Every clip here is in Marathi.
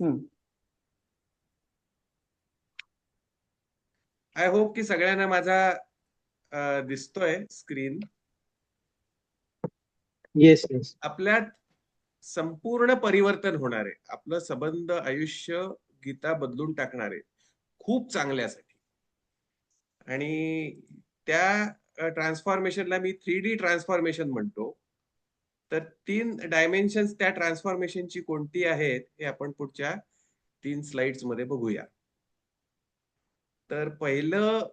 हम्म. आय होप की सगळ्यांना माझा दिसतोय स्क्रीन. Yes yes. आपल्यात संपूर्ण परिवर्तन होणार आहे. आपलं संबंध आयुष्य गीता बदलून टाकणार आहे खूप चांगल्यासाठी. आणि त्या ट्रान्सफॉर्मेशनला मी 3D ट्रान्सफॉर्मेशन म्हणतो. तर 3 डायमेन्शन्स त्या ट्रान्सफॉर्मेशनची कोणती आहेत हे आपण पुढच्या 3 स्लाइड्स मध्ये बघूया. तर पहिलं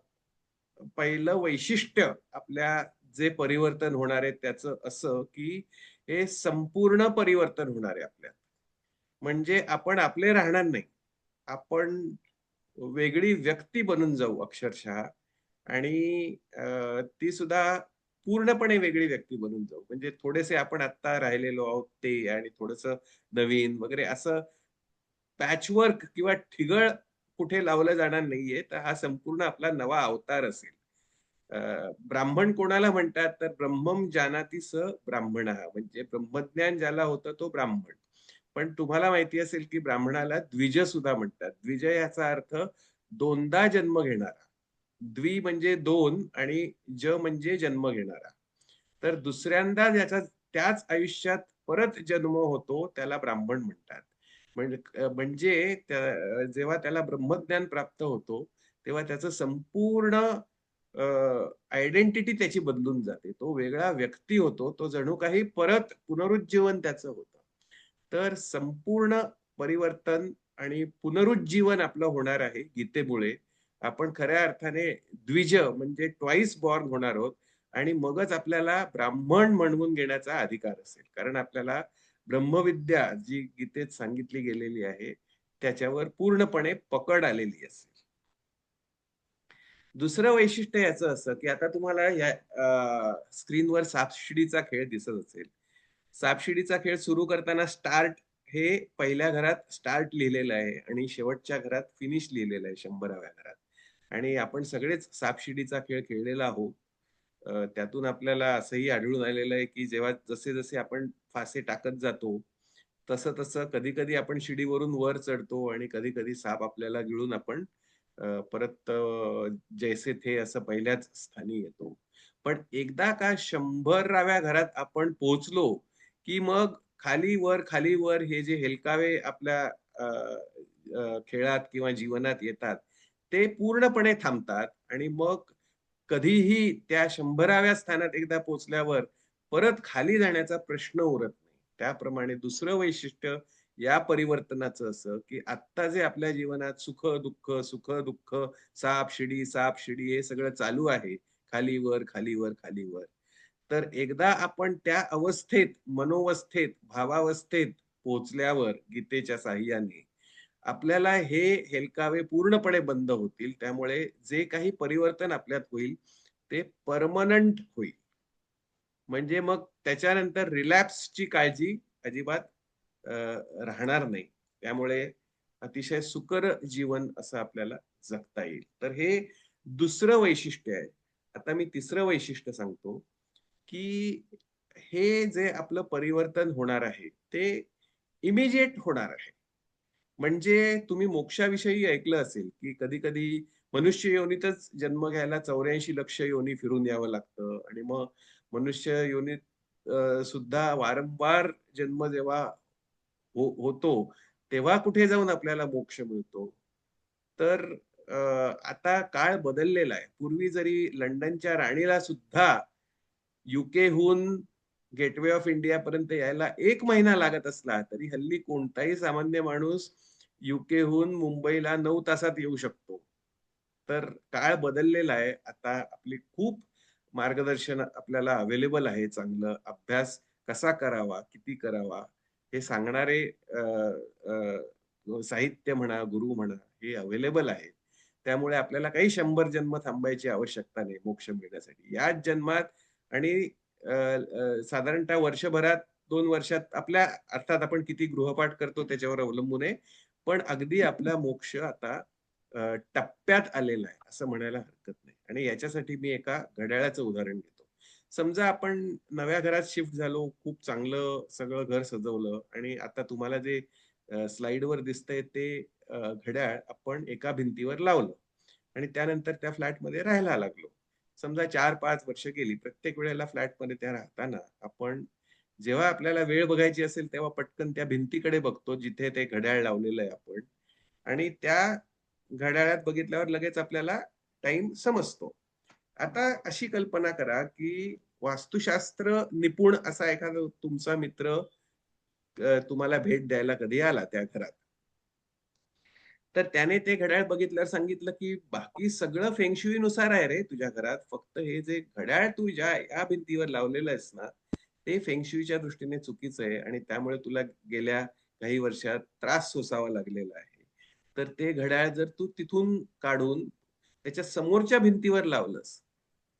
पहिलं वैशिष्ट्य आपल्या जे परिवर्तन होणार आहे त्याचं असं की हे संपूर्ण परिवर्तन होणार आहे आपल्यात. म्हणजे आपण आपले राहणार नाही, आपण वेगळी व्यक्ती बनून जाऊ अक्षरशः. आणि ती सुद्धा पूर्णपणे वेगळी व्यक्ती बनून जाऊ. म्हणजे थोडेसे आपण आता राहिलेलो आहोत ते आणि थोडस नवीन वगैरे असं पॅचवर्क किंवा ठिगळ कुठे लावलं जाणार नाहीये. तर हा संपूर्ण आपला नवा अवतार असेल. ब्राह्मण कोणाला म्हणतात तर ब्रह्मम जानाति स ब्राह्मण, म्हणजे ब्रह्मज्ञान ज्याला होतं तो ब्राह्मण. पण तुम्हाला माहिती असेल की ब्राह्मणाला द्विज सुद्धा म्हणतात. द्विज याचा अर्थ दोनदा जन्म घेणारा. द्वि म्हणजे दोन आणि ज म्हणजे जन्म घेणारा. तर दुसऱ्यांदा ज्याचा त्याच आयुष्यात परत जन्म होतो त्याला ब्राह्मण म्हणतात. म्हणजे जेव्हा त्याला ब्रह्मज्ञान प्राप्त होतो तेव्हा त्याचं संपूर्ण आयडेंटिटी त्याची बदलून जाते. तो वेगळा व्यक्ती होतो. तो जणू काही परत पुनरुज्जीवन त्याचं होतं. तर संपूर्ण परिवर्तन आणि पुनरुज्जीवन आपलं होणार आहे गीतेमुळे. आपण खऱ्या अर्थाने द्विज म्हणजे ट्वाइस बॉर्न होणार आहोत. आणि मगच आपल्याला ब्राह्मण म्हणवून घेण्याचा अधिकार असेल. कारण आपल्याला ब्रह्मविद्या जी गीतेत सांगितली गेलेली आहे त्याच्यावर पूर्णपणे पकड आलेली असेल. दुसरं वैशिष्ट्य याचं असं की आता तुम्हाला या स्क्रीनवर सापशिडीचा खेळ दिसत असेल. सापशिडीचा खेळ सुरू करताना स्टार्ट हे पहिल्या घरात स्टार्ट लिहिलेलं आहे आणि शेवटच्या घरात फिनिश लिहिलेलं आहे 100व्या घरात. आणि आपण सगळेच सापशिडीचा खेळ खेळलेला आहोत. त्यातून आपल्याला असंही आढळून आलेलं आहे की जेव्हा जसे जसे आपण फासे टाकत जातो तसं तसं कधी कधी आपण शिडीवरून वर चढतो आणि कधी कधी साप आपल्याला गिळून आपण परत जैसे थे असं पहिल्याच स्थानी येतो. पण एकदा का 100व्या घरात आपण पोहोचलो की मग खाली वर हे जे हेलकावे आपल्या खेळात किंवा जीवनात येतात ते पूर्णपणे थांबतात. आणि मग कधीही त्या 100व्या स्थानात एकदा पोहोचल्यावर परत खाली जाण्याचा प्रश्न उरत नाही. त्याप्रमाणे दुसरं वैशिष्ट्य या परिवर्तनाचं असं की आत्ता जे आपल्या जीवनात सुख दुःख साप शिडी हे सगळं चालू आहे. खाली वर. तर एकदा आपण त्या अवस्थेत मनोवस्थेत भावावस्थेत पोहोचल्यावर गीतेच्या साह्याने आपल्याला हे हेलकावे पूर्णपणे बंद होतील. त्यामुळे जे काही परिवर्तन आपल्यात होईल ते परमनंट होईल. म्हणजे मग त्याच्यानंतर रिलॅप्सची काळजी अजिबात अ, राहणार नाही. त्यामुळे अतिशय सुकर जीवन असं आपल्याला जगता येईल. तर हे दुसरं वैशिष्ट्य आहे. आता मी तिसरं वैशिष्ट्य सांगतो की हे जे आपलं परिवर्तन होणार आहे ते इमिजिएट होणार आहे. म्हणजे तुम्ही मोक्षाविषयी ऐकलं असेल की कधी कधी मनुष्य योनीतच जन्म घ्यायला 84 लक्ष योनी फिरून यावं लागतं. आणि मग मनुष्य योनीत सुद्धा वारंवार जन्म जेव्हा होतो तेव्हा कुठे जाऊन आपल्याला मोक्ष मिळतो. तर आता काळ बदललेला आहे. पूर्वी जरी लंडनच्या राणीला सुद्धा युकेहून गेटवे ऑफ इंडिया पर्यंत यायला 1 महिना लागत असला तरी हल्ली कोणताही सामान्य माणूस युकेहून मुंबईला 9 तासात येऊ शकतो. तर काळ बदललेला आहे. आता आपली खूप मार्गदर्शन आपल्याला अवेलेबल आहे. चांगलं अभ्यास कसा करावा, किती करावा हे सांगणारे साहित्य म्हणा, गुरु म्हणा हे अवेलेबल आहे. त्यामुळे आपल्याला काही 100 जन्म थांबायची आवश्यकता नाही मोक्ष मिळण्यासाठी. याच जन्मात आणि साधारणतः वर्षभरात 2 वर्षात आपल्या अर्थात आपण किती गृहपाठ करतो त्याच्यावर अवलंबून आहे. पण अगदी आपला मोक्ष आता टप्प्यात आलेला आहे असं म्हणायला हरकत नाही. आणि याच्यासाठी मी एका घड्याळाचं उदाहरण देतो. समजा आपण नव्या घरात शिफ्ट झालो, खूप चांगलं सगळं घर सजवलं आणि आता तुम्हाला जे स्लाइडवर दिसतंय ते घड्याळ आपण एका भिंतीवर लावलं आणि त्यानंतर त्या फ्लॅटमध्ये राहायला लागलो. समजा 4-5 वर्ष गेली. प्रत्येक वेळेला फ्लॅटमध्ये त्या राहताना आपण जेव्हा आपल्याला वेळ बघायची असेल, तेव्हा पटकन त्या भिंतीकडे बघतो, जिथे ते घड्याळ लावलेलं आहे आपण आणि त्या घड्याळात बघितल्यावर लगेच आपल्याला टाईम समजतो. आता अशी कल्पना करा, की वास्तुशास्त्र निपुण असा एखादा तुमचा मित्र तुम्हाला भेट द्यायला कधी आला त्या घरात. तर त्याने ते घड्याळ बघितल्यावर सांगितलं, की "बाकी सगळं फेंगशुईनुसार आहे रे तुझ्या घरात. फक्त हे जे घड्याळ तू ज्या या भिंतीवर लावलेलं आहेस ना, ते फेंगशुईच्या दृष्टीने चुकीचं आहे आणि त्यामुळे तुला गेल्या काही वर्षात त्रास सोसावा लागलेला आहे. तर ते घड्याळ जर तू तिथून काढून त्याच्या समोरच्या भिंतीवर लावलंस,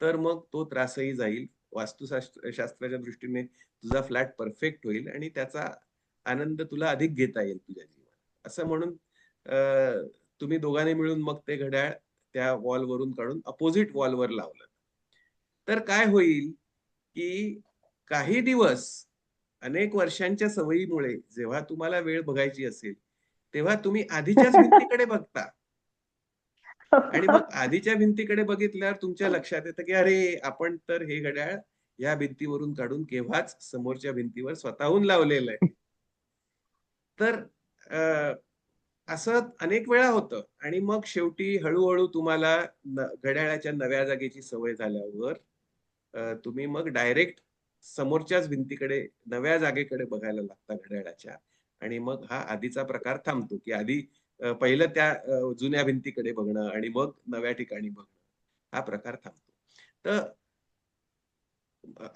तर मग तो त्रासही जाईल. शास्त्राच्या दृष्टीने तुझा फ्लॅट परफेक्ट होईल आणि त्याचा आनंद तुला अधिक घेता येईल तुझ्या जीवनात." असं म्हणून अ, तुम्ही दोघांनी मिळून मग ते घड्याळ त्या वॉलवरून काढून अपोझिट वॉलवर लावलं. तर काय होईल, की काही दिवस, अनेक वर्षांच्या सवयीमुळे जेव्हा तुम्हाला वेळ बघायची असेल, तेव्हा तुम्ही आधीच्याच भिंतीकडे बघता आणि मग आधीच्या भिंतीकडे बघितल्यावर तुमच्या लक्षात येतं, की अरे, आपण तर हे घड्याळ या भिंतीवरून काढून केव्हाच समोरच्या भिंतीवर स्वतःहून लावलेलं आहे. तर अ, असं अनेक वेळा होतं आणि मग शेवटी हळू-हळू तुम्हाला घड्याळाच्या नव्या जागेची सवय झाल्यावर तुम्ही मग डायरेक्ट समोरच्याच भिंतीकडे, नव्या जागेकडे बघायला लागता घड्याळाच्या आणि मग हा आधीचा प्रकार थांबतो, की आधी पहिलं त्या जुन्या भिंतीकडे बघणं आणि मग नव्या ठिकाणी बघणं, हा प्रकार थांबतो. तर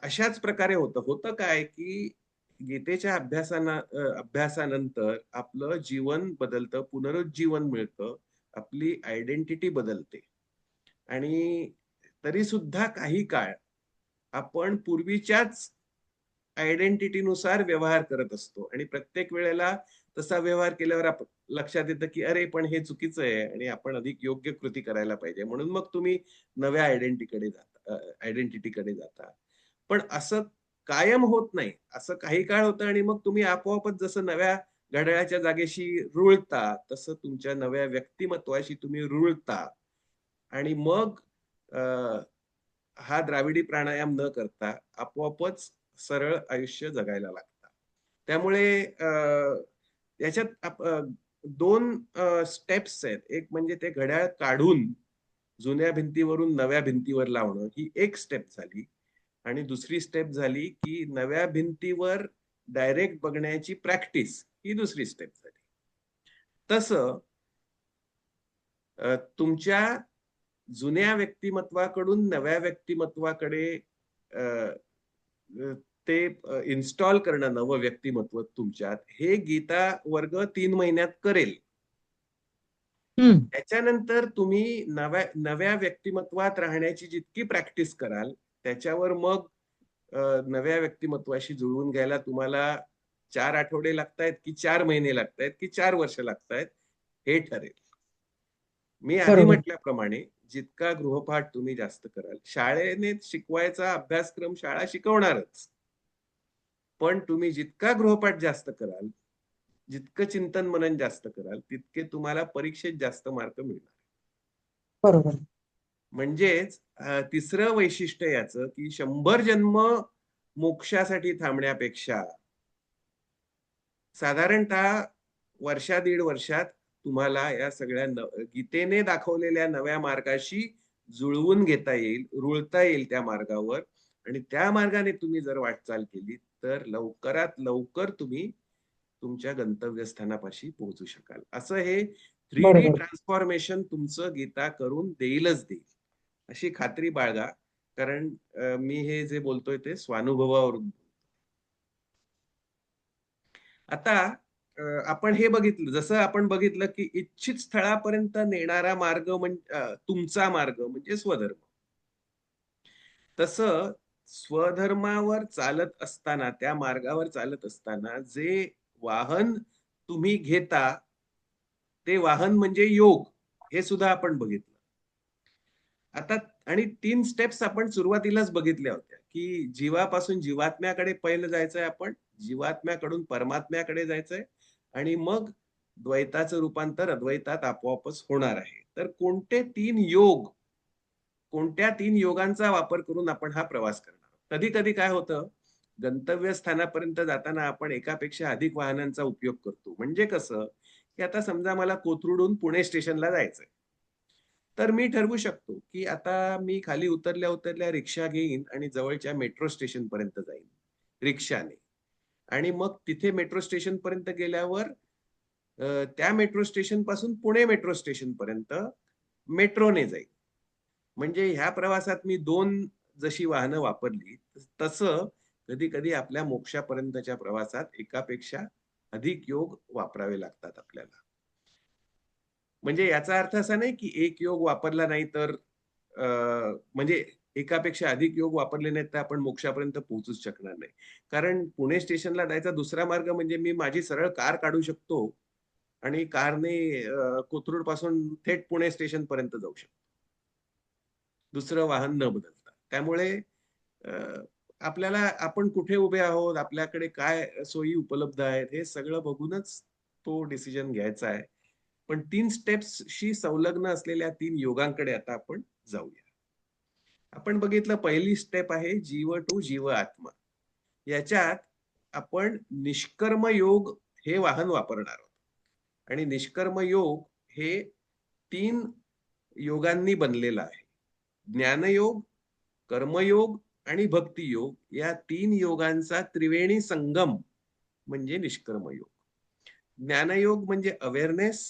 अशाच प्रकारे होतं. होतं काय, की गीतेच्या अभ्यासानंतर आपलं जीवन बदलतं, पुनरुज्जीवन मिळतं, आपली आयडेंटिटी बदलते आणि तरीसुद्धा काही काळ आपण पूर्वीच्याच आयडेंटिटीनुसार व्यवहार करत असतो आणि प्रत्येक वेळेला तसा व्यवहार केल्यावर लक्षात येतं, की अरे, पण हे चुकीचं आहे आणि आपण अधिक योग्य कृती करायला पाहिजे. म्हणून मग तुम्ही नव्या आयडेंटिटीकडे जाता. पण असं कायम होत नाही. असं काही काळ होतं आणि मग तुम्ही आपोआपच जसं नव्या घड्याळाच्या जागेशी रुळता, तसं तुमच्या नव्या व्यक्तिमत्त्वाशी तुम्ही रुळता आणि मग अ, हा द्राविडी प्राणायाम न करता आपोआपच सरळ आयुष्य जगायला लागतं. त्यामुळे याच्यात 2 स्टेप्स आहेत. एक म्हणजे ते घड्याळ काढून जुन्या भिंतीवरून नव्या भिंतीवर लावणं, ही एक स्टेप झाली. आणि दुसरी स्टेप झाली, की नव्या भिंतीवर डायरेक्ट बघण्याची प्रॅक्टिस, ही दुसरी स्टेप झाली. तसं तुमच्या जुन्या व्यक्तिमत्वाकडून नव्या व्यक्तिमत्वाकडे अ, अ, ते इन्स्टॉल करणं नवं व्यक्तिमत्व तुमच्यात, हे गीता वर्ग 3 महिन्यात करेल. हं. त्याच्यानंतर तुम्ही नव्या नव्या व्यक्तिमत्वात राहण्याची जितकी प्रॅक्टिस कराल, त्याच्यावर मग नव्या व्यक्तिमत्वाशी जुळवून घ्यायला तुम्हाला 4 आठवडे लागतायत, की 4 महिने लागतायत, की 4 वर्ष लागतायत, हे ठरेल. मी आधी बरोबर. म्हटल्याप्रमाणे जितका गृहपाठ तुम्ही जास्त कराल, शाळेने शिकवायचा अभ्यासक्रम शाळा शिकवणारच. पण तुम्ही जितका गृहपाठ जास्त कराल, जितकं चिंतन मनन जास्त कराल, तितके तुम्हाला परीक्षेत जास्त मार्क मिळणार. बरोबर. म्हणजेच तिसरं वैशिष्ट्य याचं, की 100 जन्म मोक्षासाठी थांबण्यापेक्षा साधारणतः वर्षा दीड वर्षात तुम्हाला या सगळ्या गीतेने दाखवलेल्या नव्या मार्गाशी जुळवून घेता येईल, रुळता येईल त्या मार्गावर आणि त्या मार्गाने तुम्ही जर वाटचाल केली, तर लवकरात लवकर तुम्ही तुमच्या गंतव्यस्थानापाशी पोहोचू शकाल. असं हे 3D बरोबर. ट्रान्सफॉर्मेशन तुमचं गीता करून देईलच देईल. अशी खात्री बाळगा. कारण मी हे जे बोलतोय ते स्वानुभवावरून. आता आपण हे बघितलं, जसं आपण बघितलं, की इच्छित स्थळापर्यंत नेणारा मार्ग तुमचा मार्ग म्हणजे स्वधर्म. तसं स्वधर्मावर चालत असताना, त्या मार्गावर चालत असताना जे वाहन तुम्ही घेता, ते वाहन म्हणजे योग, हे सुद्धा आपण बघितलं. आता आणि 3 स्टेप्स आपण सुरुवातीलाच बघितल्या होत्या, की जीवापासून जीवात्म्याकडे पहिलं जायचंय आपण, जीवात्म्याकडून परमात्म्याकडे जायचंय आणि मग द्वैताचं रूपांतर अद्वैतात आपोआपच होणार आहे. तर कोणते 3 योग, कोणत्या 3 योगांचा वापर करून आपण हा प्रवास करणार आहोत? कधी-कधी काय होतं, गंतव्यस्थानापर्यंत जाताना आपण एकापेक्षा अधिक वाहनांचा उपयोग करतो. म्हणजे कसं, की आता समजा मला कोथरूडहून पुणे स्टेशनला जायचंय. तर मी ठरवू शकतो, की आता मी खाली उतरल्या-उतरल्या रिक्षा घेईन आणि जवळच्या मेट्रो स्टेशनपर्यंत जाईन रिक्षाने. आणि मग तिथे मेट्रो स्टेशनपर्यंत गेल्यावर त्या मेट्रो स्टेशनपासून पुणे मेट्रो स्टेशनपर्यंत मेट्रोने जाईल. म्हणजे ह्या प्रवासात मी 2 जशी वाहनं वापरली, तसं कधी-कधी आपल्या मोक्षापर्यंतच्या प्रवासात एकापेक्षा अधिक योग वापरावे लागतात आपल्याला. म्हणजे याचा अर्थ असा नाही, की एक योग वापरला नाही तर अ, म्हणजे एकापेक्षा अधिक योग वापरले नाहीत तर आपण मोक्षापर्यंत पोहोचूच शकणार नाही. कारण पुणे स्टेशनला जायचा दुसरा मार्ग म्हणजे मी माझी सरळ कार काढू शकतो आणि कारने कोथरूडपासून थेट पुणे स्टेशनपर्यंत जाऊ शकतो. दुसरं वाहन न बदलता. त्यामुळे अ, आपल्याला आपण कुठे उभे आहोत, आपल्याकडे काय सोयी उपलब्ध आहेत, हे सगळं बघूनच तो डिसिजन घ्यायचा आहे. पण 3 स्टेप्सशी संलग्न असलेल्या 3 योगांकडे आता आपण जाऊया. आपण बघितलं पहिली स्टेप आहे जीव टू जीव आत्मा. याच्यात आपण निष्कर्म योग हे वाहन वापरणार आहोत आणि निष्कर्म योग हे 3 योगांनी बनलेलं आहे. ज्ञानयोग, कर्मयोग आणि भक्तियोग या 3 योगांचा त्रिवेणी संगम म्हणजे निष्कर्म योग. ज्ञानयोग म्हणजे अवेअरनेस,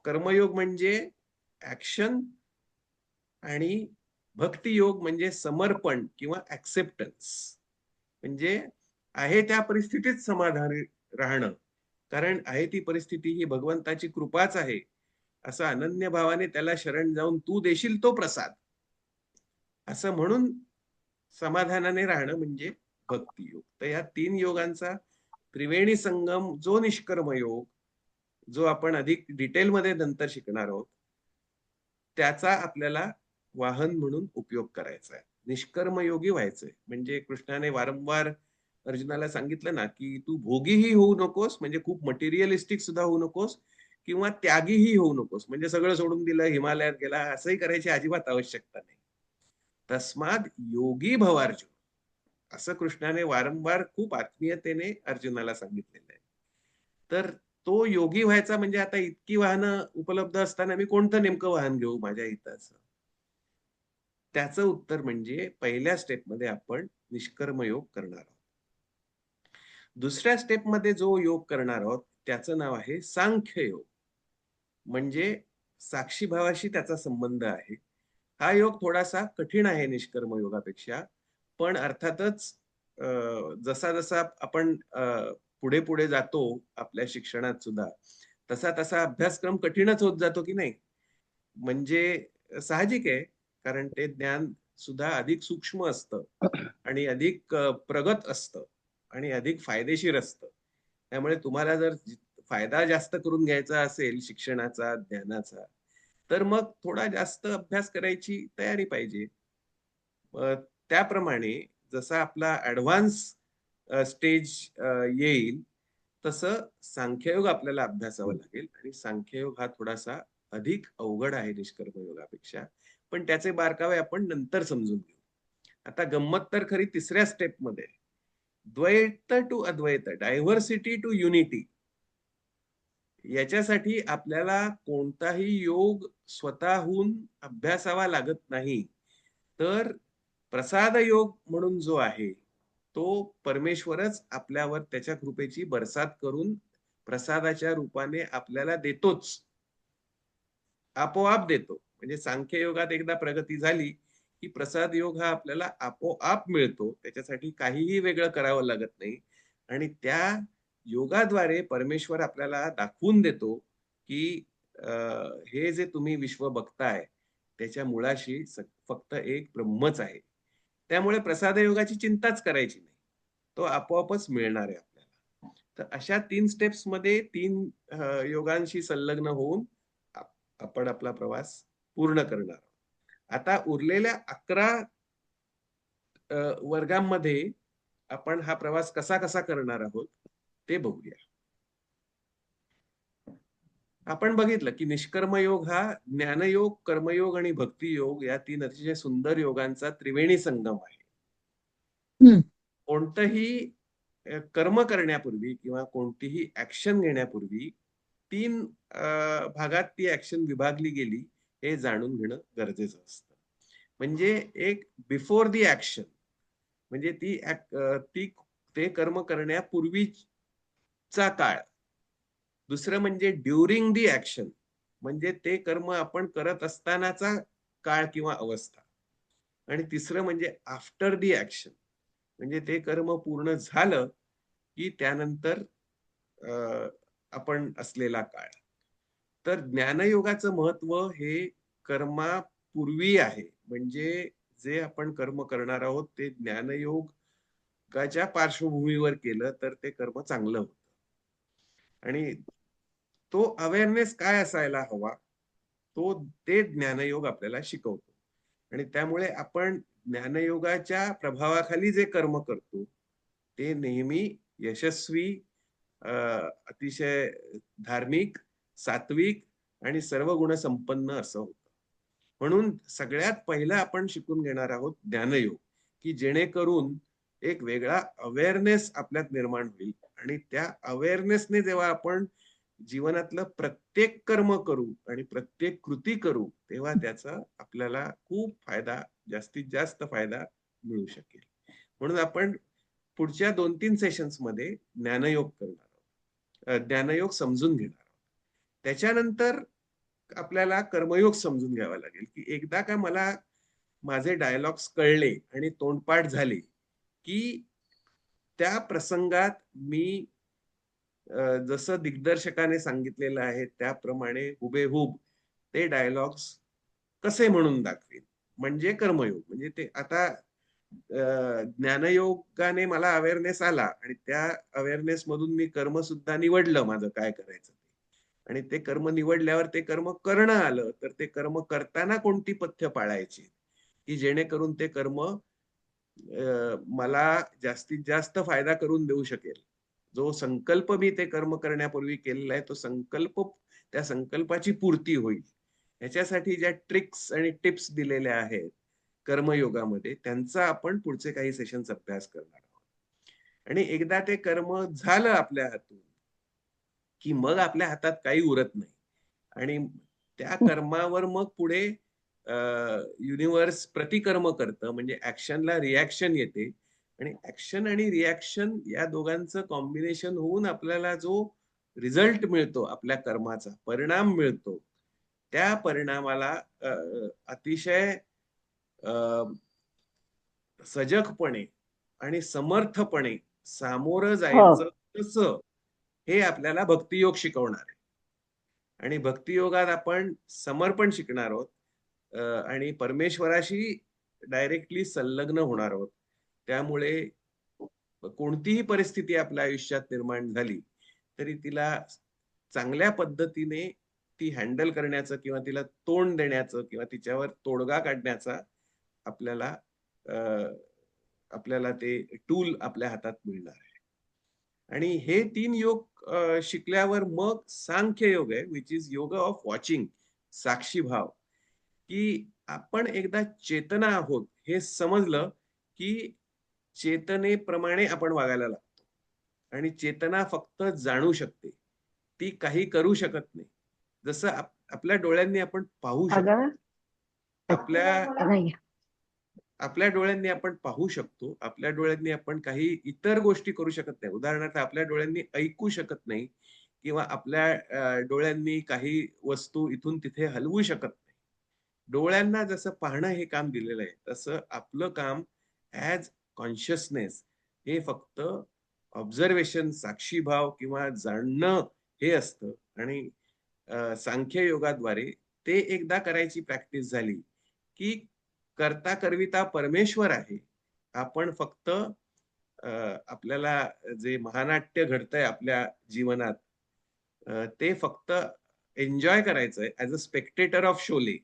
कर्मयोग म्हणजे ॲक्शन आणि भक्तियोग म्हणजे समर्पण किंवा ॲक्सेप्टन्स. म्हणजे आहे त्या परिस्थितीत समाधानी राहणं. कारण आहे ती परिस्थिती ही भगवंताची कृपाच आहे. असं अनन्य भावाने त्याला शरण जाऊन तू देशील तो प्रसाद. असं म्हणून समाधानाने राहणं म्हणजे भक्तियोग. तर या 3 योगांचा त्रिवेणी संगम जो निष्कर्म योग, जो आपण अधिक डिटेलमध्ये नंतर शिकणार आहोत, त्याचा आपल्याला वाहन म्हणून उपयोग करायचा आहे. निष्कर्मयोगी व्हायचंय. म्हणजे कृष्णाने वारंवार अर्जुनाला सांगितलं ना, की तू भोगीही होऊ नकोस, म्हणजे खूप मटेरियलिस्टिक सुद्धा होऊ नकोस किंवा त्यागीही होऊ नकोस. म्हणजे सगळं सोडून दिलं, हिमालयात गेला, असंही करायची अजिबात आवश्यकता नाही. तस्माद योगी भवार्जुन, असं कृष्णाने वारंवार खूप आत्मीयतेने अर्जुनाला सांगितलेलं आहे. तर तो योगी व्हायचा म्हणजे आता इतकी वाहनं उपलब्ध असताना मी कोणतं नेमकं वाहन घेऊ माझ्या हिताचं? त्याचं उत्तर म्हणजे पहिल्या स्टेपमध्ये आपण निष्कर्म योग करणार आहोत. दुसऱ्या स्टेपमध्ये जो योग करणार आहोत, त्याचं नाव आहे सांख्य योग. म्हणजे साक्षीभावाशी त्याचा संबंध आहे. हा योग थोडासा कठीण आहे निष्कर्म योगापेक्षा. पण अर्थातच जसा-जसा आपण पुढे-पुढे जातो आपल्या शिक्षणात सुद्धा, तसा-तसा अभ्यासक्रम कठीणच होत जातो की नाही? म्हणजे साहजिक आहे, कारण ते ज्ञान सुद्धा अधिक सूक्ष्म असतं आणि अधिक प्रगत असतं आणि अधिक फायदेशीर असतं. त्यामुळे तुम्हाला जर फायदा जास्त करून घ्यायचा असेल शिक्षणाचा, ज्ञानाचा, तर मग थोडा जास्त अभ्यास करायची तयारी पाहिजे. अ, त्याप्रमाणे जसा आपला ॲडव्हान्स स्टेज येईल, तसं सांख्ययोग आपल्याला अभ्यासावं लागेल आणि सांख्ययोग हा थोडासा अधिक अवघड आहे निष्कर्म योगापेक्षा. पण त्याचे बारकावे आपण नंतर समजून घेऊ. आता गंमत तर खरी तिसऱ्या स्टेपमध्ये आहे. द्वैत टू अद्वैत, डायव्हर्सिटी टू युनिटी. याच्यासाठी आपल्याला कोणताही योग स्वतःहून अभ्यासावा लागत नाही. तर प्रसाद योग म्हणून जो आहे, तो परमेश्वरच आपल्यावर त्याच्या कृपेची बरसात करून प्रसादाच्या रूपाने आपल्याला देतोच. आपोआप देतो. म्हणजे सांख्य योगात एकदा प्रगती झाली, की प्रसाद योग हा आपल्याला आपोआप मिळतो. त्याच्यासाठी काहीही वेगळं करावं लागत नाही आणि त्या योगाद्वारे परमेश्वर आपल्याला दाखवून देतो, की अ, हे जे तुम्ही विश्व बघताय, त्याच्या मुळाशी फक्त एक ब्रह्मच आहे. त्यामुळे प्रसाद योगाची चिंताच करायची नाही. तो आपोआपच मिळणार आहे आपल्याला. तर अशा 3 स्टेप्समध्ये 3 योगांशी संलग्न होऊन आपण आपला प्रवास पूर्ण करणार आहोत. आता उरलेल्या 11 वर्गांमध्ये आपण हा प्रवास कसा-कसा करणार आहोत, ते बघूया. आपण बघितलं की निष्कर्मयोग हा ज्ञानयोग, कर्मयोग आणि भक्तियोग या 3 अतिशय सुंदर योगांचा त्रिवेणी संगम आहे. हम्म. कोणतंही कर्म करण्यापूर्वी किंवा कोणतीही ऍक्शन घेण्यापूर्वी 3 भागात ती ऍक्शन विभागली गेली हे जाणून घेणं गरजेचं असतं. म्हणजे एक बिफोर दी ऍक्शन, म्हणजे ते कर्म करण्यापूर्वीचा काळ. दुसरं म्हणजे ड्युरिंग दी ऍक्शन, म्हणजे ते कर्म आपण करत असतानाचा काळ किंवा अवस्था. आणि तिसरं म्हणजे आफ्टर दी ऍक्शन, म्हणजे ते कर्म पूर्ण झालं की त्यानंतर आपण असलेला काळ. तर ज्ञानयोगाचं महत्व हे कर्मापूर्वी आहे. म्हणजे जे आपण कर्म करणार आहोत ते ज्ञानयोगाच्या पार्श्वभूमीवर केलं तर ते कर्म चांगलं होतं. आणि तो अवेअरनेस काय असायला हवा, ते ज्ञानयोग आपल्याला शिकवतो. आणि त्यामुळे आपण ज्ञानयोगाच्या प्रभावाखाली जे कर्म करतो ते नेहमी यशस्वी, अतिशय धार्मिक, सात्विक आणि सर्व गुण संपन्न असं होतं. म्हणून सगळ्यात पहिलं आपण शिकून घेणार आहोत ज्ञानयोग, की जेणेकरून एक वेगळा अवेअरनेस आपल्यात निर्माण होईल. आणि त्या अवेअरनेसने जेव्हा आपण जीवनातलं प्रत्येक कर्म करू आणि प्रत्येक कृती करू तेव्हा त्याचा आपल्याला खूप फायदा, जास्तीत जास्त फायदा मिळू शकेल. म्हणून आपण पुढच्या 2-3 सेशन्स मध्ये ज्ञानयोग करणार आहोत, ज्ञानयोग समजून घेणार आहोत. त्याच्यानंतर आपल्याला कर्मयोग समजून घ्यावा लागेल, की एकदा का मला माझे डायलॉग्स कळले आणि तोंडपाठ झाले की त्या प्रसंगात मी जसं दिग्दर्शकाने सांगितलेलं आहे त्याप्रमाणे हुबेहूब ते डायलॉग्स कसे म्हणून दाखवेल, म्हणजे कर्मयोग. म्हणजे ते आता ज्ञानयोगाने मला अवेअरनेस आला आणि त्या अवेअरनेस मधून मी कर्म सुद्धा निवडलं माझं काय करायचं ते. आणि ते कर्म निवडल्यावर ते कर्म करणं आलं तर ते कर्म करताना कोणती पथ्य पाळायची की जेणेकरून ते कर्म मला जास्तीत जास्त फायदा करून देऊ शकेल. जो संकल्प मी ते कर्म करण्यापूर्वी केलेला आहे तो संकल्प, त्या संकल्पाची पूर्ती होईल. ह्याच्यासाठी ज्या ट्रिक्स आणि टिप्स दिलेल्या आहेत कर्मयोगामध्ये त्यांचा आपण पुढचे काही सेशन्स अभ्यास करणार आहोत. आणि एकदा ते कर्म झालं आपल्या हातून की मग आपल्या हातात काही उरत नाही. आणि त्या कर्मावर मग पुढे युनिव्हर्स प्रतिकर्म करतं, म्हणजे ऍक्शनला रिॲक्शन येते. आणि ऍक्शन आणि रिॲक्शन या दोघांचं कॉम्बिनेशन होऊन आपल्याला जो रिझल्ट मिळतो, आपल्या कर्माचा परिणाम मिळतो, त्या परिणामाला अतिशय सजगपणे आणि समर्थपणे सामोरं हो. जायचं कसं हे आपल्याला भक्तियोग शिकवणार आहे. आणि भक्तियोगात आपण समर्पण शिकणार आहोत आणि परमेश्वराशी डायरेक्टली संलग्न होणार आहोत. त्यामुळे कोणतीही परिस्थिती आपल्या आयुष्यात निर्माण झाली तरी तिला चांगल्या पद्धतीने ती हँडल करण्याचं किंवा तिला तोंड देण्याचं किंवा तिच्यावर तोडगा काढण्याचा आपल्याला आपल्याला ते टूल आपल्या हातात मिळणार आहे. आणि हे 3 योग शिकल्यावर मग सांख्य योग आहे, विच इज योग ऑफ वॉचिंग, साक्षी भाव. की आपण एकदा चेतना आहोत हे समजलं की चेतनेप्रमाणे आपण वागायला लागतो. आणि चेतना फक्त जाणू शकते, ती काही करू शकत नाही. जसं आपल्या डोळ्यांनी आपण पाहू शकतो. अगं आपल्या नाही. आपल्या डोळ्यांनी आपण पाहू शकतो, आपल्या डोळ्यांनी आपण काही इतर गोष्टी करू शकत नाही. उदाहरणार्थ आपल्या डोळ्यांनी ऐकू शकत नाही किंवा आपल्या डोळ्यांनी काही वस्तू इथून तिथे हलवू शकत नाही. डोळ्यांना जसं पाहणं हे काम दिलेलं आहे तसं आपलं काम ऍज कॉन्शियसनेस हे फक्त ऑब्झर्वेशन, साक्षीभाव किंवा जाणणं हे असतं. आणि सांख्य योगाद्वारे ते एकदा करायची प्रॅक्टिस झाली की करता करविता परमेश्वर आहे. आपण फक्त आपल्याला जे महानाट्य घडतंय आपल्या जीवनात ते फक्त एन्जॉय करायचंय as a Spectator of Sholay.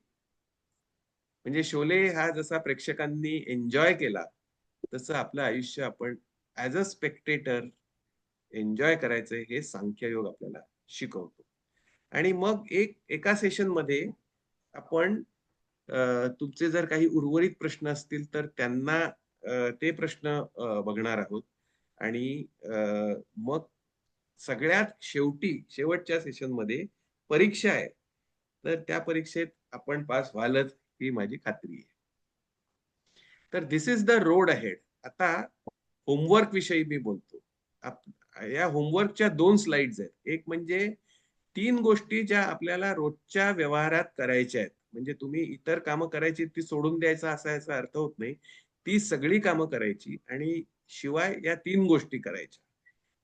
म्हणजे शोले हा जसा प्रेक्षकांनी एन्जॉय केला तसं आपलं आयुष्य आपण ऍज अ स्पेक्टेटर एन्जॉय करायचंय हे सांख्ययोग आपल्याला शिकवतो. आणि मग एका सेशन मध्ये आपण तुमचे जर काही उर्वरित प्रश्न असतील तर त्यांना ते प्रश्न बघणार आहोत. आणि मग सगळ्यात शेवटच्या सेशन मध्ये परीक्षा आहे. तर त्या परीक्षेत आपण पास व्हालच ही माझी खात्री आहे. तर दिस इज द रोड अहेड. आता होमवर्क विषयी मी बोलतो. या होमवर्कच्या 2 स्लाइड्स आहेत. एक म्हणजे 3 गोष्टी ज्या आपल्याला रोजच्या व्यवहारात करायच्या आहेत. म्हणजे तुम्ही इतर कामं करायची ती सोडून द्यायचा असा याचा अर्थ होत नाही. ती सगळी कामं करायची आणि शिवाय या 3 गोष्टी करायच्या.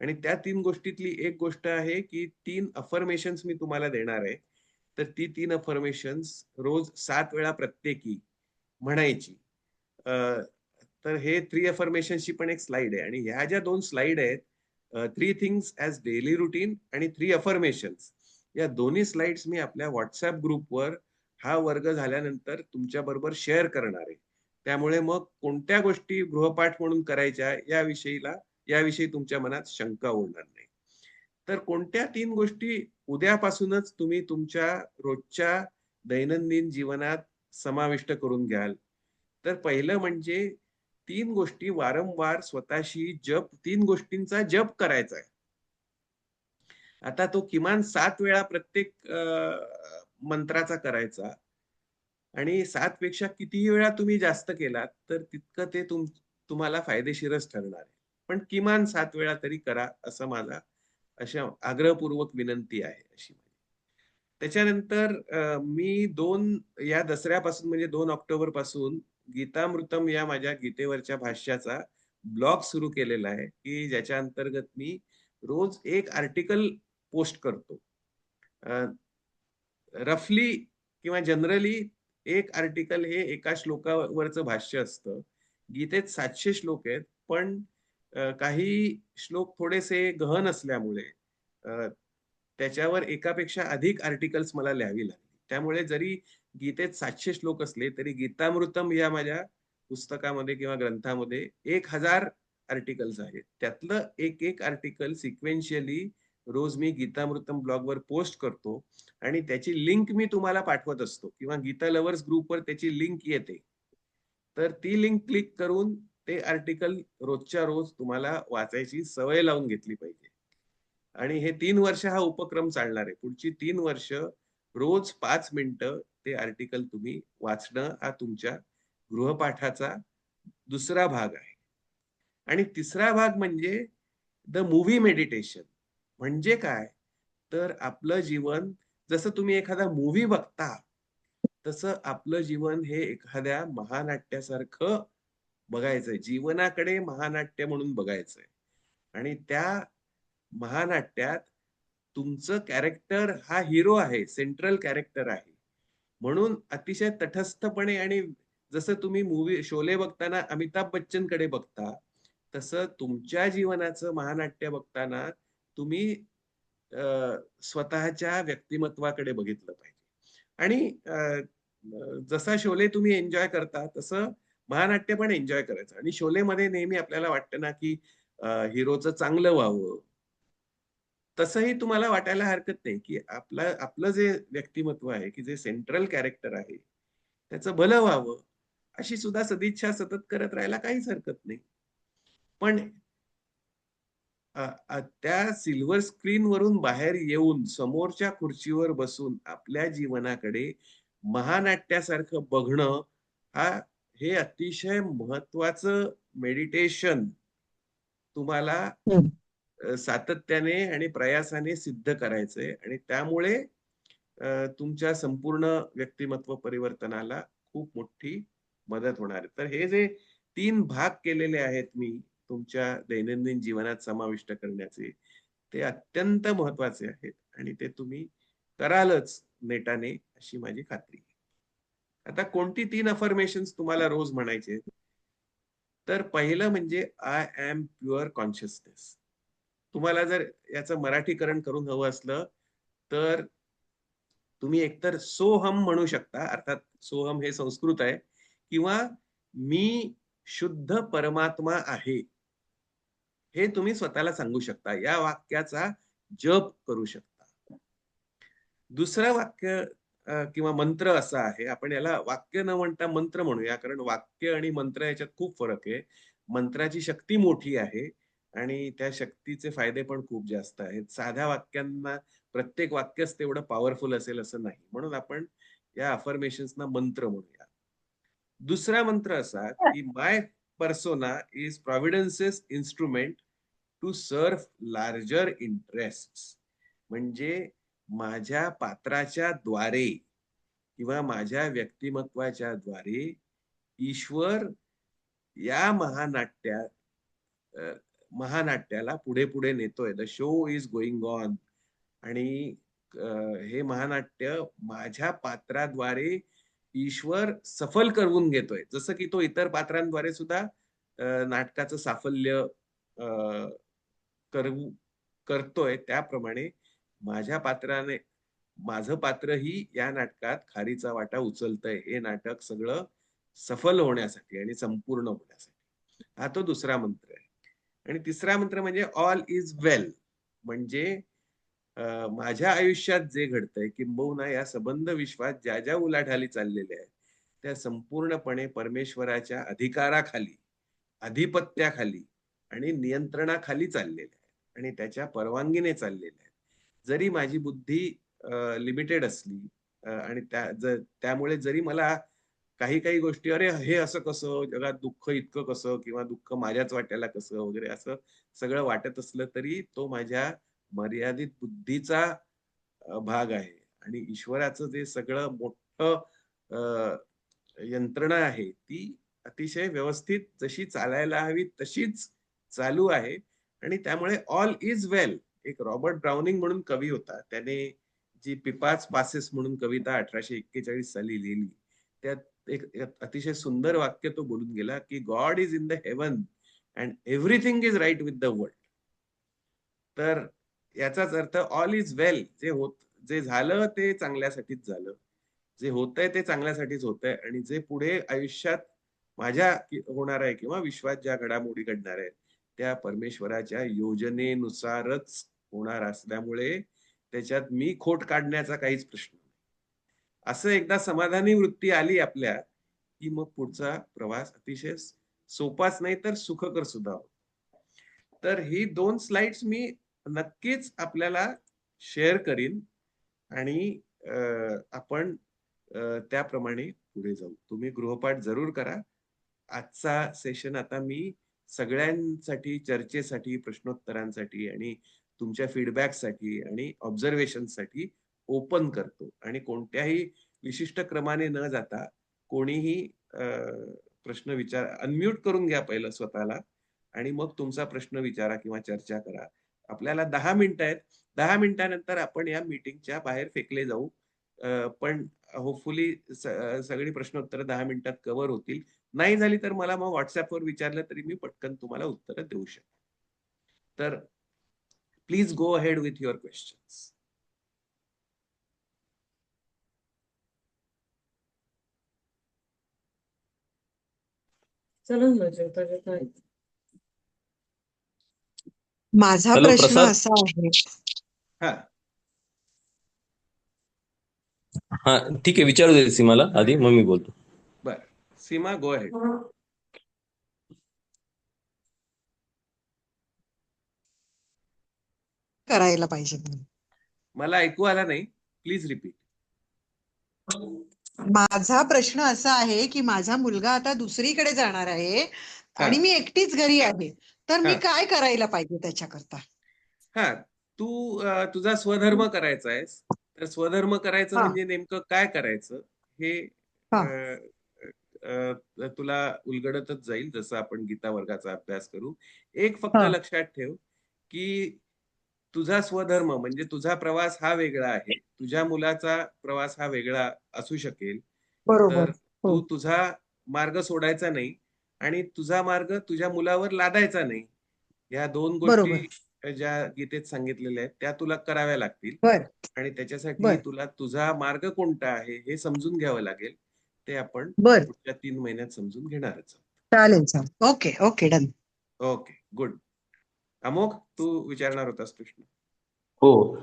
आणि त्या 3 गोष्टीतली एक गोष्ट आहे की 3 अफर्मेशन्स मी तुम्हाला देणार आहे. तर ती 3 अफर्मेशन्स रोज 7 वेळा प्रत्येकी म्हणायची. तर हे 3 अफर्मेशन्सची पण एक स्लाइड आहे आणि ह्या ज्या 2 स्लाइड आहेत, 3 थिंग्स ॲज डेली रुटीन आणि 3 अफर्मेशन्स, या दोन्ही स्लाइड्स मी आपल्या WhatsApp ग्रुपवर हा वर्ग झाल्यानंतर तुमच्या बरोबर शेअर करणार आहे. त्यामुळे मग कोणत्या गोष्टी गृहपाठ म्हणून करायच्या याविषयी तुमच्या मनात शंका उरणार नाही. तर कोणत्या 3 गोष्टी उद्यापासूनच तुम्ही तुमच्या रोजच्या दैनंदिन जीवनात समाविष्ट करून घ्याल? तर पहिलं म्हणजे 3 गोष्टी वारंवार स्वतःशी 3 गोष्टींचा जप करायचा आहे. आता तो किमान 7 वेळा प्रत्येक मंत्राचा करायचा आणि 7 पेक्षा कितीही वेळा तुम्ही जास्त केलात, तर तितकं ते तुम्हाला फायदेशीरच ठरणार आहे. पण किमान 7 वेळा तरी करा, असं माझा अशा आग्रहपूर्वक विनंती आहे अशी. त्याच्यानंतर मी या दसऱ्यापासून म्हणजे 2 ऑक्टोबर पासून गीतामृतम या माझ्या गीतेवरच्या भाष्याचा ब्लॉग सुरू केलेला आहे, की ज्याच्या अंतर्गत मी रोज एक आर्टिकल पोस्ट करतो. रफली किंवा जनरली एक आर्टिकल हे एका श्लोकावरचं भाष्य असतं. गीतेत 700 श्लोक आहेत, पण काही श्लोक थोडेसे गहन असल्यामुळे त्याच्यावर एकापेक्षा अधिक आर्टिकल्स मला लिहावी लागली. त्यामुळे जरी गीतेत 700 श्लोक असले तरी गीतामृतम या माझ्या पुस्तकामध्ये किंवा ग्रंथामध्ये 1000 आर्टिकल्स आहेत. त्यातलं एक आर्टिकल सिक्वेन्शियली रोज मी गीतामृतम ब्लॉगवर पोस्ट करतो आणि त्याची लिंक मी तुम्हाला पाठवत असतो किंवा गीता लव्हर्स ग्रुपवर त्याची लिंक येते. तर ती लिंक क्लिक करून ते आर्टिकल रोजच्या रोज तुम्हाला वाचायची सवय लावून घेतली पाहिजे. आणि हे 3 वर्ष हा उपक्रम चालणार आहे. पुढची 3 वर्ष रोज 5 मिनिटं ते आर्टिकल तुम्ही वाचणं हा तुमच्या गृहपाठाचा दुसरा भाग आहे. आणि तिसरा भाग म्हणजे द मूव्ही मेडिटेशन. म्हणजे काय? तर आपलं जीवन जसं तुम्ही एखादा मूव्ही बघता, तसं आपलं जीवन हे एखाद्या महानाट्यासारखं बघायचंय. जीवनाकडे महानाट्य म्हणून बघायचंय. आणि त्या महानाट्यात तुमचं कॅरेक्टर हा हिरो आहे, सेंट्रल कॅरेक्टर आहे. म्हणून अतिशय तटस्थपणे आणि जसं तुम्ही शोले बघताना अमिताभ बच्चनकडे बघता, तसं तुमच्या जीवनाचं महानाट्य बघताना तुम्ही स्वतःच्या व्यक्तिमत्वाकडे बघितलं पाहिजे. आणि जसा शोले तुम्ही एन्जॉय करता तसं महानाट्य पण एन्जॉय करायचं. आणि शोलेमध्ये नेहमी आपल्याला वाटतं ना, की हिरोचं चांगलं व्हावं. तसंही तुम्हाला वाटायला हरकत नाही, की आपलं जे व्यक्तिमत्व आहे, की जे सेंट्रल कॅरेक्टर आहे, त्याचं भलं व्हावं, अशी सुद्धा सदिच्छा सतत करत राहायला काहीच हरकत नाही. पण त्या सिल्व्हर स्क्रीनवरून बाहेर येऊन समोरच्या खुर्चीवर बसून आपल्या जीवनाकडे महानाट्यासारखं बघणं हे अतिशय महत्वाचं मेडिटेशन तुम्हाला हं. सातत्याने आणि प्रयासाने सिद्ध करायचंय आणि त्यामुळे तुमच्या संपूर्ण व्यक्तिमत्व परिवर्तनाला खूप मोठी मदत होणार आहे. तर हे जे 3 भाग केलेले आहेत मी तुमच्या दैनंदिन जीवनात समाविष्ट करण्याचे, ते अत्यंत महत्वाचे आहेत आणि ते तुम्ही करालच नेटाने अशी माझी खात्री आहे. आता कोणती 3 अफर्मेशन्स तुम्हाला रोज म्हणायचे आहेत? तर पहिलं म्हणजे आय एम प्युअर कॉन्शियसनेस. तुम्हाला जर याचं मराठीकरण करून हवं असलं, तर तुम्ही एकतर सोहम म्हणू शकता. अर्थात सोहम हे संस्कृत आहे किंवा मी शुद्ध परमात्मा आहे. हे तुम्ही स्वतःला सांगू शकता. या वाक्याचा जप करू शकता. दुसरं वाक्य किंवा मंत्र असा आहे, आपण याला वाक्य न म्हणता मंत्र म्हणूया, कारण वाक्य आणि मंत्र याच्यात खूप फरक आहे. मंत्राची शक्ती मोठी आहे आणि त्या शक्तीचे फायदे पण खूप जास्त आहेत. साध्या वाक्यांना प्रत्येक वाक्यच तेवढं पॉवरफुल असेल असं नाही. म्हणून आपण या अफर्मेशन्सना मंत्र म्हणूया. दुसरा मंत्र असा की my persona is providence's instrument to serve larger interest. म्हणजे माझ्या पात्राच्या द्वारे किंवा माझ्या व्यक्तिमत्वाच्या द्वारे ईश्वर या महानाट्याला पुढे पुढे नेतोय. The show is going on. आणि हे महानाट्य माझ्या पात्राद्वारे ईश्वर सफल करून घेतोय. जसं की तो इतर पात्रांद्वारे सुद्धा नाटकाचं साफल्य करतोय, त्याप्रमाणे माझ्या पात्राने माझं पात्रही या नाटकात खारीचा वाटा उचलतंय. हे नाटक सगळं सफल होण्यासाठी आणि संपूर्ण होण्यासाठी. हा तो दुसरा मंत्र आहे. आणि तिसरा मंत्र म्हणजे ऑल इज वेल. म्हणजे माझ्या आयुष्यात जे घडतंय, किंबहुना या संबंध विश्वात ज्या ज्या उलाढाली चाललेल्या आहेत, त्या संपूर्णपणे परमेश्वराच्या अधिकाराखाली, आधिपत्याखाली आणि नियंत्रणाखाली चाललेल्या आहेत आणि त्याच्या परवानगीने चाललेल्या आहेत. जरी माझी बुद्धी लिमिटेड असली आणि त्यामुळे जरी मला काही काही गोष्टी, अरे हे असं कसं, जगात दुःख इतकं कसं, किंवा दुःख माझ्याच वाट्याला कसं वगैरे असं सगळं वाटत असलं तरी तो माझ्या मर्यादित बुद्धीचा भाग आहे. आणि ईश्वराचं जे सगळं मोठं यंत्रणा आहे ती अतिशय व्यवस्थित जशी चालायला हवी तशीच चालू आहे. आणि त्यामुळे ऑल इज वेल. एक रॉबर्ट ब्राउनिंग म्हणून कवी होता, त्याने जी पिपाच पासेस म्हणून कविता 1841 साली लिहिली, त्यात एक अतिशय सुंदर वाक्य तो बोलून गेला की God is in the heaven and everything is right with the world. तर याचाच अर्थ ऑल इज वेल. जे झालं ते चांगल्यासाठीच झालं, जे होतंय ते चांगल्यासाठीच होतंय, आणि जे पुढे आयुष्यात माझ्या होणार आहे किंवा विश्वात ज्या घडामोडी घडणार आहेत त्या परमेश्वराच्या योजनेनुसारच होणार असल्यामुळे त्याच्यात मी खोट काढण्याचा काहीच प्रश्न नाही. असं एकदा समाधानी वृत्ती आली आपल्या की मग पुढचा प्रवास अतिशय सोपाच नाही तर सुखकर सुद्धा होतो. तर ही 2 स्लाइड्स मी नक्कीच आपल्याला शेअर करीन आणि आपण त्याप्रमाणे पुढे जाऊ. तुम्ही गृहपाठ जरूर करा. आजचा सेशन आता मी सगळ्यांसाठी चर्चेसाठी, प्रश्नोत्तरांसाठी आणि तुमच्या फीडबॅकसाठी आणि ऑब्झर्वेशनसाठी ओपन करतो. आणि कोणत्याही विशिष्ट क्रमाने न जाता कोणीही प्रश्न अनम्यूट करून घ्या पहिलं स्वतःला आणि मग तुमचा प्रश्न विचारा किंवा चर्चा करा. आपल्याला 10 मिनिटं आहेत. 10 मिनिटानंतर आपण या मीटिंगच्या बाहेर फेकले जाऊ. पण होपफुली सगळी प्रश्नोत्तरं 10 मिनिटात कव्हर होतील. नाही झाली तर मला मग व्हॉट्सअपवर विचारलं तरी मी पटकन तुम्हाला उत्तरं देऊ शकतो. तर please go ahead with your questions. माझा हॅलो प्रश्न प्रसाद. असा आहे. हा हा ठीक आहे, विचारू दे सीमाला आधी, मग मी बोलतो. बर, सीमा गो अहेड. करायला पाहिजे. मला ऐकू आला नाही, प्लीज रिपीट. माझा प्रश्न असा आहे की माझा मुलगा आता दुसरीकडे जाणार आहे हा आणि मी एकटीच घरी आहे, तर मी हा काय करायला पाहिजे त्याच्याकरता? हा तू तुझा स्वधर्म करायचा आहेस, तर स्वधर्म करायचं हा म्हणजे नेमकं काय करायचं हे हा अ, तुला उलगडतच जाईल जसं आपण गीता वर्गाचा अभ्यास करू. एक फक्त हा लक्षात ठेव की तुझा स्वधर्म म्हणजे तुझा प्रवास हा वेगळा आहे, तुझ्या मुलाचा प्रवास हा वेगळा असू शकेल. तर बरोबर. हो, तू तुझा मार्ग सोडायचा नाही आणि तुझा मार्ग तुझ्या मुलावर लादायचा नाही. या 2 गोष्टी बरोबर. ज्या गीतेत सांगितलेल्या आहेत त्या तुला कराव्या लागतील. बर आणि त्याच्यासाठी बर तुला तुझा मार्ग कोणता आहे हे समजून घ्यावं लागेल. ते आपण बर पुढच्या 3 महिन्यात समजून घेणारच आहोत. चालेल चालेल. Okay okay, done. Okay, good. Amogh, तू विचारणार होतास प्रश्न. हो.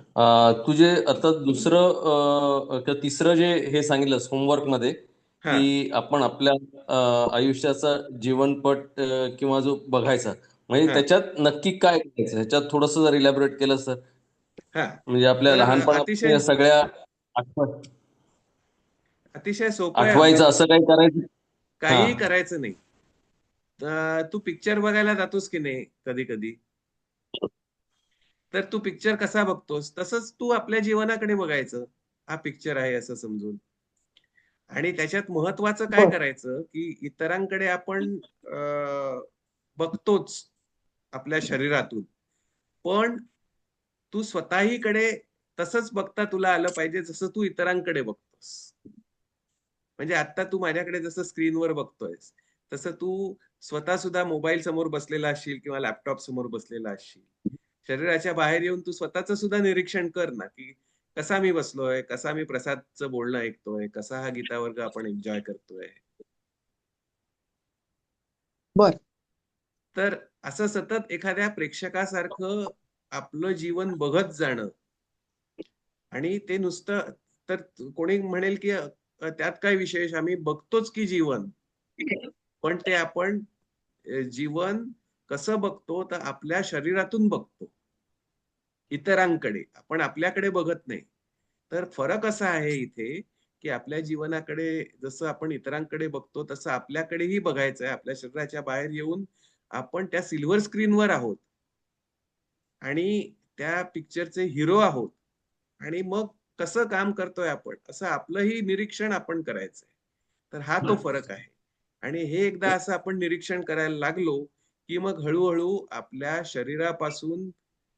तुझे आता दुसरं किंवा तिसरं जे हे सांगितलंस होमवर्क मध्ये हा की आपण आपल्या आयुष्याचा जीवनपट किंवा जो बघायचा म्हणजे हा त्याच्यात नक्की काय करायचं ह्याच्यात थोडंसं जर इलॅबोरेट केलं तर हा म्हणजे आपल्या तर लहानपणापासून अतिशय या सगळ्या अतिशय सोपं आहे अमोघ. आठवायचं असं काही करायचं. हा. काहीही करायचं नाही. तू पिक्चर बघायला जातोस की नाही कधी कधी, तर तू पिक्चर कसा बघतोस तसंच तू आपल्या जीवनाकडे बघायचं. हा पिक्चर आहे असं समजून. आणि त्याच्यात महत्वाचं काय बर. करायचं की इतरांकडे आपण बघतोच आपल्या शरीरातून, पण तू स्वतःहीकडे तसंच बघता तुला आलं पाहिजे जसं तू इतरांकडे बघतोस. म्हणजे आता तू माझ्याकडे जसं स्क्रीनवर बघतोयस तसं तू स्वतः सुद्धा मोबाईल समोर बसलेला असशील किंवा लॅपटॉप समोर बसलेला असशील. शरीराच्या बाहेर येऊन तू स्वतःच सुद्धा निरीक्षण कर ना, की कसा मी बसलोय, कसा मी प्रसादचं बोलणं ऐकतोय, कसा हा गीता वर्ग आपण एन्जॉय करतोय. बर. तर असं सतत एखाद्या प्रेक्षकासारखं आपलं जीवन बघत जाणं आणि ते नुसतं, तर कोणी म्हणेल की त्यात काय विशेष, आम्ही बघतोच की जीवन. पण ते आपण जीवन कसं बघतो तर आपल्या शरीरातून बघतो. इतरांकडे आपण आपल्याकडे बघत नाही. तर फरक असा आहे इथे की आपल्या जीवनाकडे जसं आपण इतरांकडे बघतो तसं आपल्याकडेही बघायचं आहे. आपल्या शरीराच्या बाहेर येऊन आपण त्या सिल्वर स्क्रीनवर आहोत आणि त्या पिक्चरचे हिरो आहोत. आणि मग कसं काम करतोय आपण असं आपलंही निरीक्षण आपण करायचंय. तर हा तो फरक आहे. आणि हे एकदा असं आपण निरीक्षण करायला लागलो की मग हळूहळू आपल्या शरीरापासून,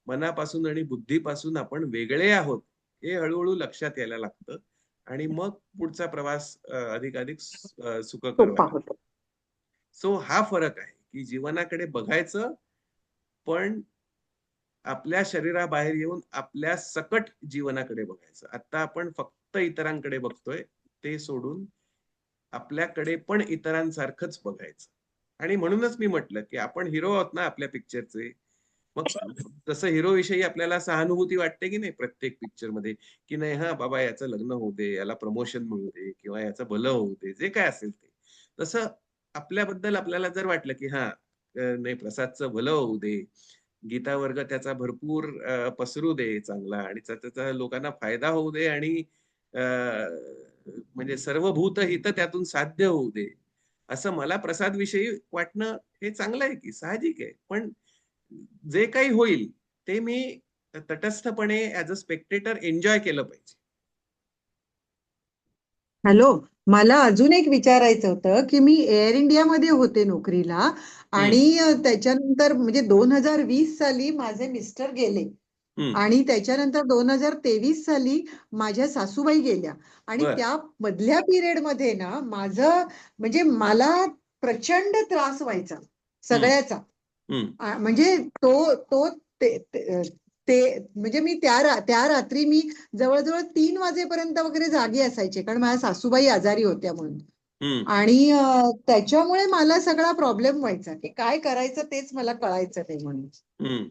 मनापासून आणि बुद्धीपासून आपण वेगळे आहोत हे हळूहळू लक्षात यायला लागतं. आणि मग पुढचा प्रवास अधिकाधिक सुखकर सोपा व्हायला लागतो. होतो. सो हा फरक आहे की जीवनाकडे बघायचं, पण आपल्या शरीराबाहेर येऊन आपल्या सकट जीवनाकडे बघायचं. आता आपण फक्त इतरांकडे बघतोय, ते सोडून आपल्याकडे पण इतरांसारखंच बघायचं. आणि म्हणूनच मी म्हटलं की आपण हिरो आहोत ना आपल्या पिक्चरचे. मग जसं हिरो विषयी आपल्याला सहानुभूती वाटते की नाही प्रत्येक पिक्चर मध्ये, की नाही हा बाबा याचं लग्न होऊ दे, याला प्रमोशन मिळू दे किंवा याचं भलं होऊ दे, जे काय असेल ते. तसं आपल्याबद्दल आपल्याला जर वाटलं की हा नाही प्रसादचं भलं होऊ दे, गीता वर्ग त्याचा भरपूर पसरू दे चांगला आणि त्याचा लोकांना फायदा होऊ दे आणि अ, म्हणजे सर्व भूत हित त्यातून साध्य होऊ दे, असं मला प्रसाद विषयी वाटणं हे चांगलं आहे की साहजिक आहे. पण जे काही होईल ते मी तटस्थपणे ऍज अ स्पेक्टेटर एन्जॉय केलं पाहिजे. हॅलो. मला अजून एक विचारायचं होतं की मी एअर इंडियामध्ये होते नोकरीला. हम्म, आणि त्याच्यानंतर म्हणजे 2020 साली माझे मिस्टर गेले. हम्म, आणि त्याच्यानंतर 2023 साली माझ्या सासूबाई गेल्या. आणि बर, त्या मधल्या पिरियड मध्ये ना माझं म्हणजे मला प्रचंड त्रास व्हायचा हम्म, सगळ्याचा. हम्म, म्हणजे तो तो ते ते ते- म्हणजे मी त्या रात्री मी जवळजवळ 3 वाजेपर्यंत वगैरे जागी असायचे, कारण माझ्या सासूबाई आजारी होत्या म्हणून. हम्म, आणि त्याच्यामुळे मला सगळा प्रॉब्लेम व्हायचा की काय करायचं तेच मला कळायचं नाही म्हणून. हम्म.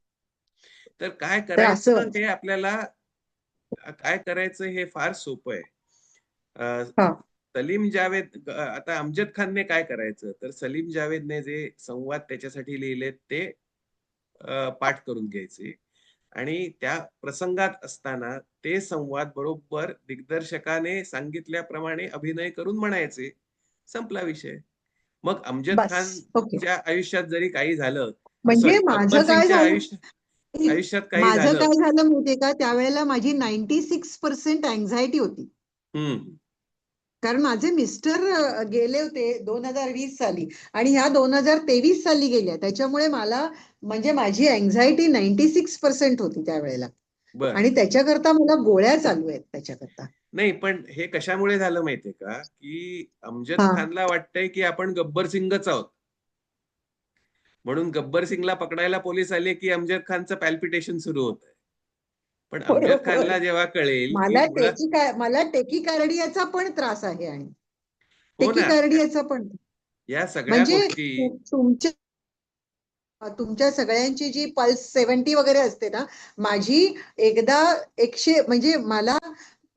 तर काय तर असं. करायचं हे आपल्याला, काय करायचं हे फार सोपं आहे. अ, हा. सलीम जावेद, आता अमजद खानने काय करायचं तर सलीम जावेदने जे संवाद त्याच्यासाठी लिहिलेत ते पाठ करून घ्यायचे आणि त्या प्रसंगात असताना ते संवाद बरोबर दिग्दर्शकाने सांगितल्याप्रमाणे अभिनय करून म्हणायचे. संपला विषय. मग अमजद बस. ओके. खानच्या आयुष्यात जरी काही झालं, म्हणजे सॉरी, गब्बर माझं काय सिंगच्या झालं. आयुष्यात काही माझं झालं. काय झालं माहितीये का, त्यावेळेला माझी 96% अँझायटी होती. हम्म, कारण माझे मिस्टर गेले होते 2020 साली. आणि ह्या 2023 साली गेल्या, त्याच्यामुळे मला म्हणजे माझी अँझायटी 96% होती त्यावेळेला. बर. आणि त्याच्याकरता मला गोळ्या चालू आहेत त्याच्याकरता. नाही, पण हे कशामुळे झालं माहितीये का, की अमजद हा. खानला वाटतंय की आपण गब्बर सिंगच आहोत. म्हणून गब्बर सिंगला पकडायला पोलीस आले की अमजद खानचं पॅल्पिटेशन सुरू होतंय. पण अमजद बरोबर. खानला जेव्हा कळेल की मुळात, मला टेकिकार्डियाचा पण त्रास आहे. आणि हो ना, टेकिकार्डियाचा पण. या सगळ्या म्हणजे गोष्टी तुमच्या तुमच्या सगळ्यांची जी पल्स 70 वगैरे असते ना, माझी एकदा 100 म्हणजे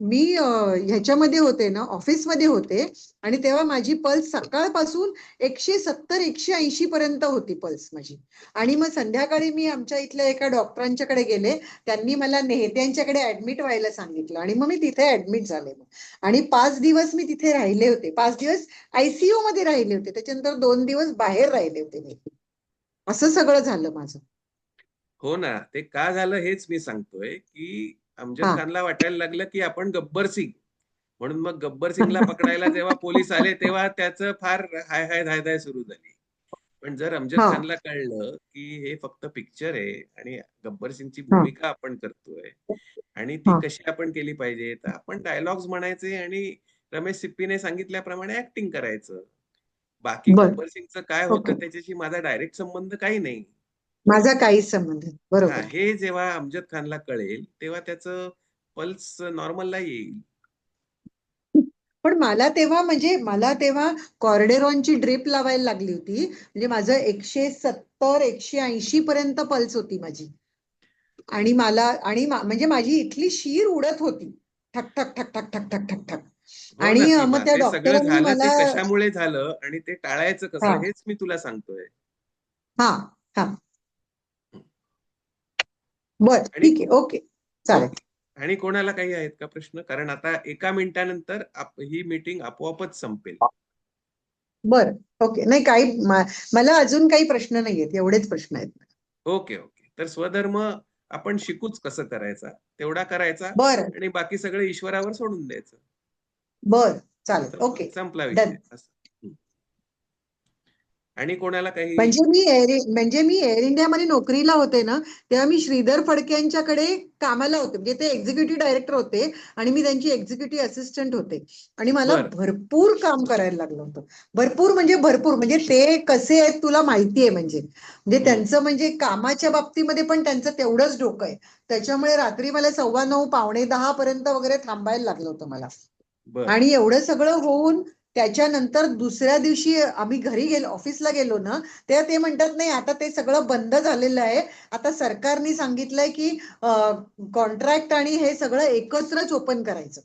मी ह्याच्यामध्ये होते ना, ऑफिसमध्ये होते आणि तेव्हा माझी पल्स सकाळपासून 170 180 पर्यंत होती पल्स माझी. आणि मग संध्याकाळी मी आमच्या इथल्या एका डॉक्टरांच्याकडे गेले, त्यांनी मला नेहत्यांच्याकडे ऍडमिट व्हायला सांगितलं आणि मग मी तिथे ऍडमिट झाले. आणि 5 दिवस मी तिथे राहिले होते, 5 दिवस ICU मध्ये राहिले होते, त्याच्यानंतर 2 दिवस बाहेर राहिले होते मी. असं सगळं झालं माझं. हो ना, ते का झालं हेच मी सांगतोय, की अमजद हा. खानला वाटायला लागलं की आपण गब्बर सिंग, म्हणून मग गब्बर सिंगला पकडायला जेव्हा पोलीस आले तेव्हा त्याचं फार हाय हाय धाय धाय सुरू झाली. पण जर अमजद हा. खानला कळलं की हे फक्त पिक्चर आहे आणि गब्बर सिंगची हा. भूमिका आपण करतोय आणि ती हा. कशी आपण केली पाहिजे, तर आपण डायलॉग्स म्हणायचे आणि रमेश सिप्पीने सांगितल्याप्रमाणे ऍक्टिंग करायचं. बाकी बर. गब्बर सिंगचं काय ओके. होतं त्याच्याशी माझा डायरेक्ट संबंध काही नाही. माझा काहीच संबंध नाही. बरोबर. हे जेव्हा अमजद खानला कळेल तेव्हा त्याचं पल्स नॉर्मलला येईल. पण मला तेव्हा कॉर्डेरॉनची ड्रिप लावायला लागली होती, म्हणजे माझं 170 180 पर्यंत पल्स होती माझी. आणि म्हणजे माझी इथली शीर उडत होती, ठक ठक ठक ठक ठक ठक ठक ठक. हो ना आणि सीमा, मग त्या ते सगळं डॉक्टरांनी झालं ते मला कशामुळे झालं आणि ते टाळायचं हा. कसं हेच मी तुला सांगतोय. हा. हा. बर, आणि ठीक आहे. ओके, चालेल. ओके. आणि कोणाला काही आहेत का प्रश्न? कारण आता 1 मिनिटानंतर ही मीटिंग आपोआपच संपेल. बर, ओके. नाही, मला अजून काही प्रश्न नाहीयेत, एवढेच प्रश्न आहेत. Okay okay. तर स्वधर्म आपण शिकूच कसं करायचा, तेवढा करायचा बर. आणि बाकी सगळं ईश्वरावर सोडून द्यायचं. बर, चालेल. ओके, संपला डन. विषय असं. आणि कोणाला काही म्हणजे मी एअर इंडियामध्ये नोकरीला होते ना, तेव्हा मी श्रीधर फडके यांच्याकडे कामाला होते, म्हणजे ते एक्झिक्युटिव्ह डायरेक्टर होते आणि मी त्यांची एक्झिक्युटिव्ह असिस्टंट होते. आणि मला भरपूर काम करायला लागलं होतं. भरपूर म्हणजे ते कसे आहेत तुला माहिती आहे, म्हणजे त्यांचं म्हणजे कामाच्या बाबतीमध्ये पण त्यांचं तेवढंच डोकं आहे. त्याच्यामुळे रात्री मला 9:15 9:45 पर्यंत वगैरे थांबायला लागलं होतं मला. आणि एवढं सगळं होऊन त्याच्यानंतर दुसऱ्या दिवशी आम्ही घरी गेलो, ऑफिसला गेलो ना, तेव्हा ते म्हणतात नाही, आता ते सगळं बंद झालेलं आहे, आता सरकारने सांगितलंय की कॉन्ट्रॅक्ट आणि हे सगळं एकत्रच ओपन करायचं.